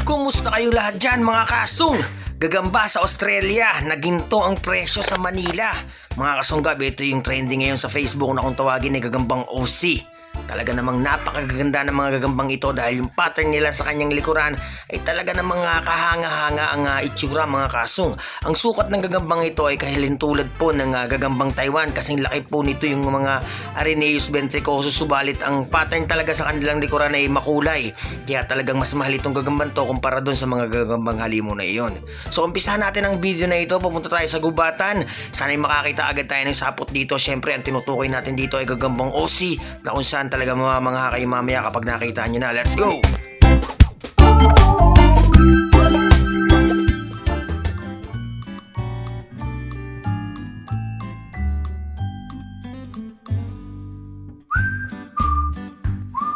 Kumusta kayong lahat dyan mga kasong? Gagamba sa Australia, naginto ang presyo sa Manila. Mga kasunggab, ito yung trending ngayon sa Facebook na kung tawagin ay gagambang OC. Talaga namang napakaganda ng mga gagambang ito dahil yung pattern nila sa kanyang likuran ay talaga namang kahanga-hanga ang itsura mga kasong. Ang sukat ng gagambang ito ay kahilintulad po ng gagambang Taiwan kasing laki po nito yung mga Arenaeus ventricosus, subalit ang pattern talaga sa kanilang likuran ay makulay. Kaya talagang mas mahal itong gagambang to kumpara doon sa mga gagambang halimo na iyon. So umpisahan natin ang video na ito, pupunta tayo sa gubatan. Sana'y makakita agad tayo ng sapot dito. Syempre ang tinutukoy natin dito ay gagambang OC na kung saan talaga mga kayo mamaya kapag nakita nyo na. Let's go!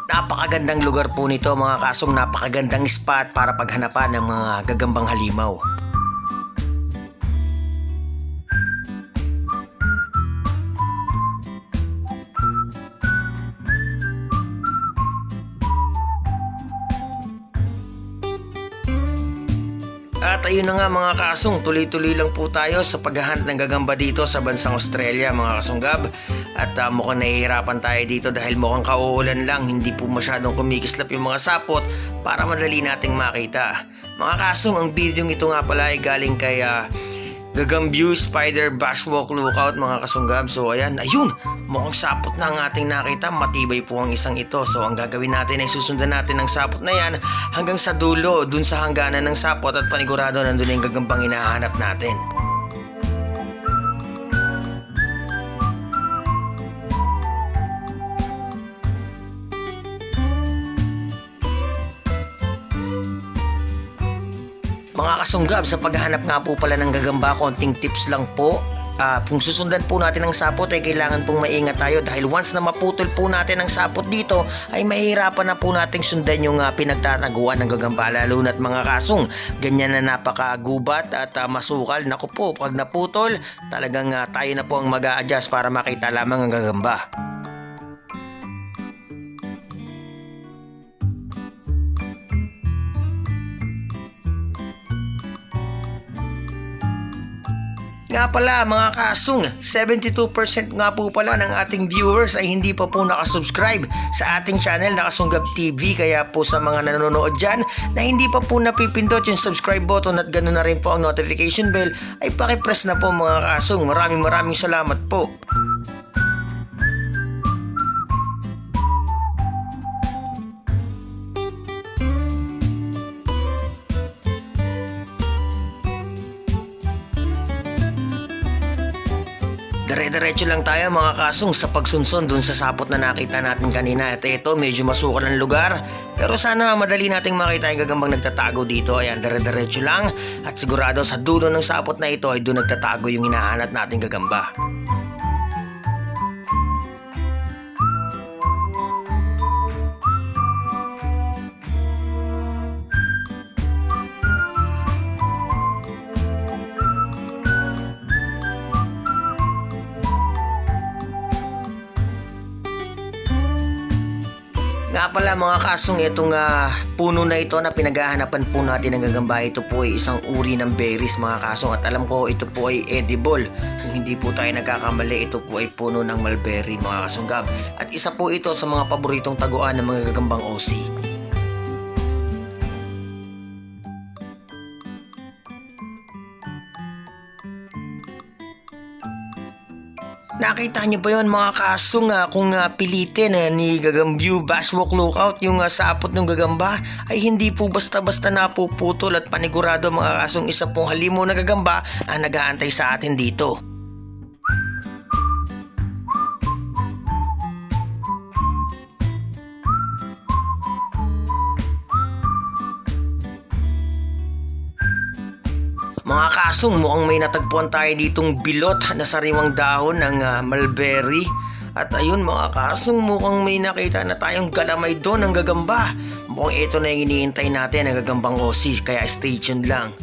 Napakagandang lugar po nito mga kasong, napakagandang spot para paghanapan ng mga gagambang halimaw. At ayun na nga mga kasong, tuloy-tuloy lang po tayo sa paghahunt ng gagamba dito sa bansang Australia mga kasunggab. At mukhang nahihirapan tayo dito dahil mukhang kauulan lang, hindi po masyadong kumikislap yung mga sapot para madali nating makita. Mga kasong, ang video ito nga pala ay galing kay Gagambyu Spider Bushwalk Lookout mga kasunggab. So ayun, mukhang sapot na ang ating nakita, matibay po ang isang ito. So ang gagawin natin ay susundan natin ang sapot na yan hanggang sa dulo, dun sa hangganan ng sapot at panigurado nandun yung gagambang hinahanap natin. Mga kasunggab, sa paghahanap nga po pala ng gagamba, konting tips lang po. Kung susundan po natin ang sapot ay kailangan pong maingat tayo dahil once na maputol po natin ang sapot dito ay mahihirapan na po nating sundan yung pinagtataguan ng gagamba, lalo na't mga kasong ganyan na napakagubat at masukal. Naku po, pag naputol talagang tayo na po ang mag-a-adjust para makita lamang ang gagamba. Nga pala mga kasong, 72% nga po pala ng ating viewers ay hindi pa po nakasubscribe sa ating channel na Kasunggab TV. Kaya po sa mga nanonood dyan na hindi pa po napipindot yung subscribe button at ganoon na rin po ang notification bell, ay pakipress na po mga kasong. Maraming salamat po. Dire-diretso lang tayo mga kasong sa pagsunson dun sa sapot na nakita natin kanina. At ito, medyo masukal ang lugar, pero sana madali nating makita yung gagambang nagtatago dito. Ayan, dire-diretso lang at sigurado sa dulo ng sapot na ito ay doon nagtatago yung hinahanap nating gagamba. Nga pala mga kasong, itong puno na ito na pinaghahanapan po natin ng gagamba, ito po ay isang uri ng berries mga kasong, at alam ko ito po ay edible. Kung hindi po tayo nagkakamali, ito po ay puno ng mulberry mga kasunggab, at isa po ito sa mga paboritong taguan ng mga gagambang OC. Nakita niyo ba yun mga kasong, kung pilitin ni Gagambyu Bushwalk Lookout yung sapot ng gagamba ay hindi po basta-basta napuputol, at panigurado mga kasong isa pong halimo na gagamba ang nag-aantay sa atin dito. Mga kasong, mukhang may natagpuan tayo ditong bilot na sariwang dahon ng mulberry. At ayun mga kasong, mukhang may nakita na tayong galamay doon ng gagamba. Mukhang ito na yung iniintay natin, ang gagambang OC, kaya stay tuned lang.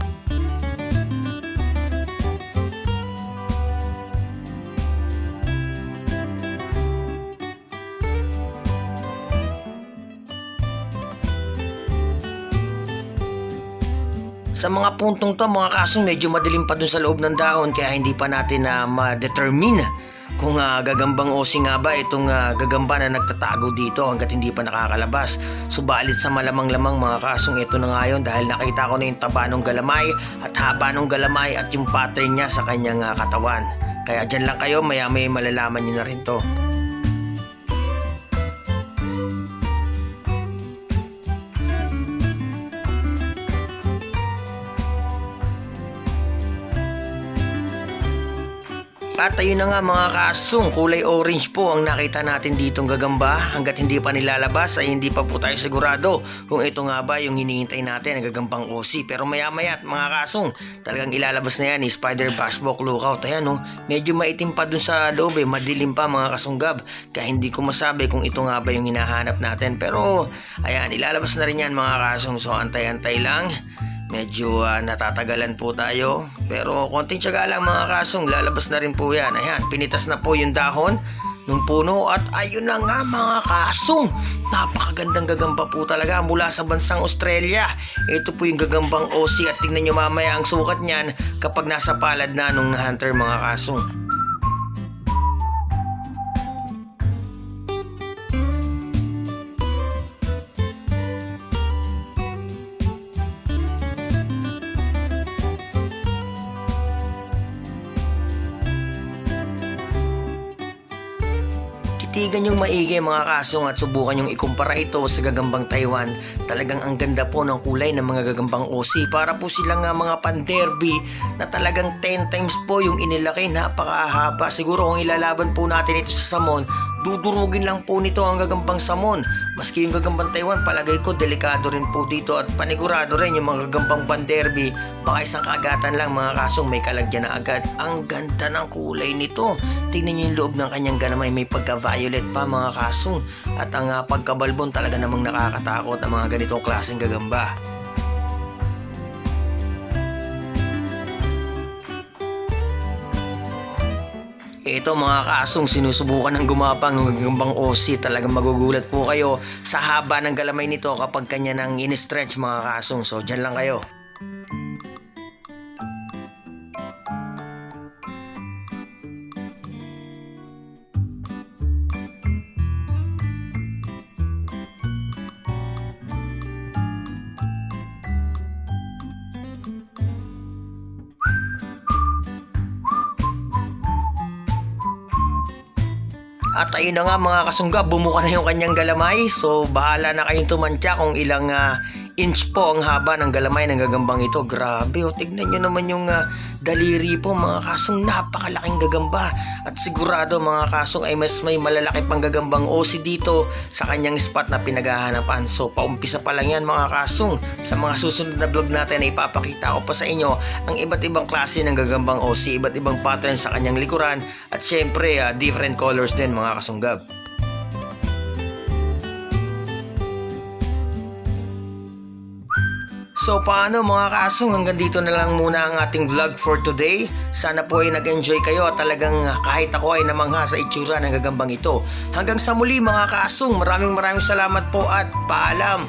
Sa mga puntong to mga kasong medyo madilim pa dun sa loob ng dahon kaya hindi pa natin na ma-determine kung gagambang OC nga ba itong gagamba na nagtatago dito hanggat hindi pa nakakalabas. Subalit sa malamang-lamang mga kasong ito na ngayon dahil nakita ko na yung taba ng galamay at haba ng galamay at yung pattern niya sa kanyang katawan. Kaya dyan lang kayo, maya-maya malalaman nyo na rin to. At ayun na nga mga kasong, kulay orange po ang nakita natin ditong gagamba. Hanggat hindi pa nilalabas ay hindi pa po tayo sigurado kung ito nga ba yung hinihintay natin ang gagambang OC. Pero maya-maya mga kasong, talagang ilalabas na yan ni Spider Bassbok Lookout. Ayan medyo maitim pa dun sa loob madilim pa mga kasunggab. Kaya hindi ko masabi kung ito nga ba yung hinahanap natin. Pero ayan, ilalabas na rin yan mga kasong. So antay-antay lang. Medyo natatagalan po tayo pero konting tiyaga lang mga kasong, lalabas na rin po yan. Ayan, pinitas na po yung dahon ng puno at ayun na nga mga kasong, napakagandang gagamba po talaga mula sa bansang Australia. Ito po yung gagambang OC at tingnan nyo mamaya ang sukat niyan kapag nasa palad na nung hunter mga kasong. Titigan yung maigi mga kasong at subukan yung ikumpara ito sa gagambang Taiwan. Talagang ang ganda po ng kulay ng mga gagambang OC. Para po silang mga pan-derby na talagang 10 times po yung inilaki. Napakahaba. Siguro kung ilalaban po natin ito sa Samon, dudurugin lang po nito ang gagambang Samon. Maski yung gagambang Taiwan, palagay ko delikado rin po dito at panigurado rin yung mga gagambang pan-derby. Baka isang kaagatan lang mga kasong may kalagyan na agad. Ang ganda ng kulay nito. Tingnan niyo yung loob ng kanyang galamay, may pagka-violet pa mga kasong. At ang pagkabalbon talaga namang nakakatakot ang mga ganitong klaseng gagamba. Ito mga kasong, sinusubukan ng gumapang ng gagambang OC. Talagang magugulat po kayo sa haba ng galamay nito kapag kanya nang in-stretch mga kasong. So dyan lang kayo. At ayun na nga mga kasunggab, bumuka na yung kanyang galamay. So bahala na kayong tumantya kung ilang inch po ang haba ng galamay ng gagambang ito. Grabe, tignan nyo naman yung daliri po mga kasong, napakalaking gagamba. At sigurado mga kasong ay mas may malalaki pang gagambang OC dito sa kanyang spot na pinaghahanapan. So paumpisa pa lang yan mga kasong. Sa mga susunod na vlog natin ay ipapakita ko pa sa inyo ang iba't ibang klase ng gagambang OC, iba't ibang pattern sa kanyang likuran at syempre different colors din mga kasunggab. So paano mga kasong, hanggang dito na lang muna ang ating vlog for today. Sana po ay nag-enjoy kayo at talagang kahit ako ay namangha sa itsura ng gagambang ito. Hanggang sa muli mga kasong, maraming salamat po at paalam.